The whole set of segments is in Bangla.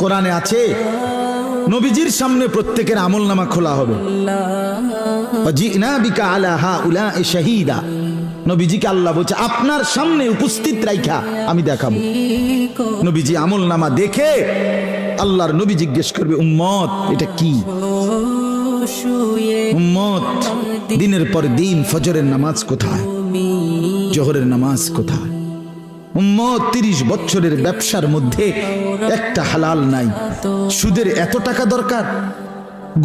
কোরআনে আছে নবীজির সামনে প্রত্যেকের আমলনামা খোলা হবে। ওয়াজিনা বিকা আলা হাউলাই শাহীদা, নবীজিকে আল্লাহ বলছে আপনার সামনে উপস্থিত রাইখা আমি দেখাবো। নবীজি আমলনামা দেখে আল্লাহর নবী জিজ্ঞেস করবে উম্মত এটা কি? উম্মত দিনের পর দিন ফজরের নামাজ কোথায়, জোহরের নামাজ কোথায়? উম্মত 30 বছরের ব্যবসার মধ্যে একটা হালাল নাই। সুদের এত টাকা দরকার,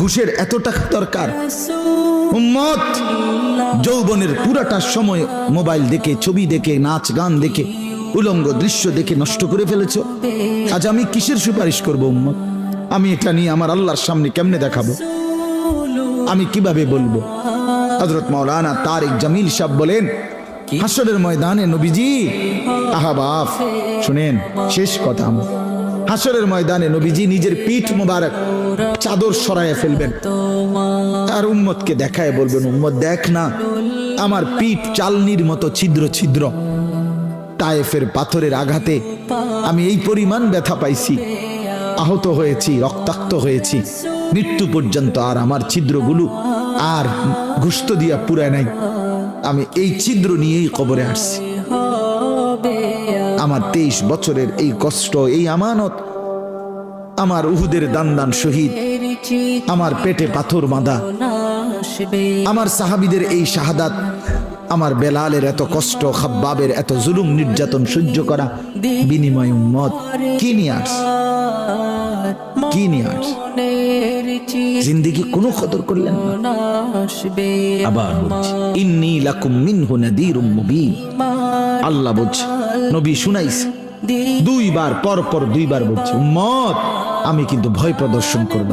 ঘুষের এত টাকা দরকার। উম্মত যৌবনের পুরাটা সময় মোবাইল দেখে, ছবি দেখে, নাচ গান দেখে, উলঙ্গ দৃশ্য দেখে নষ্ট করে ফেলেছো। আজ আমি কিসের সুপারিশ করব উম্মত? আমি এটা নিয়ে আমার আল্লাহর সামনে কেমনে দেখাবো? আমি কিভাবে বলবো? হযরত মাওলানা তারিক জামিল সাহেব বলেন হাসরের ময়দানে নবীজি, আহা বাপ শুনেন শেষ কথা, হাসরের ময়দানে নবীজি নিজের পিঠ মোবারক চাদর সরাইয়া ফেলবেন আর উম্মতকে দেখায় বলবেন উম্মত দেখ না আমার পিঠ চালনির মতো ছিদ্র ছিদ্র, তায়েফের পাথরের আঘাতে আমি এই পরিমাণ ব্যথা পাইছি, আহত হয়েছি, রক্তাক্ত হয়েছি, মৃত্যু পর্যন্ত আর আমার ছিদ্রগুলো আর গোশত দিয়া পুরায় নাই। আমি এই ছিদ্র নিয়েই কবরে আসছি। আমার 23 বছরের এই কষ্ট, এই আমানত, আমার উহুদের দান শহীদ, আমার পেটে পাথর বাঁধা, আমার সাহাবীদের এই শাহাদাত, আমার বেলালের এত কষ্ট, খাব্বাবের এত জুলুম নির্যাতন সহ্য করা, বিনিময় উম্মত কি নিয়ে আসছে? কি নিয়ে আসছে? জিন্দেগি কোনো কদর করলেন না। আবার বলছি ইন্নী লাকুম মিনহু নাযীরুম মুবিন, আল্লাহ বলছে নবী শুনাইছে 2 বার, পর পর 2 বার বলছে উম্মত আমি কিন্তু ভয় প্রদর্শন করব।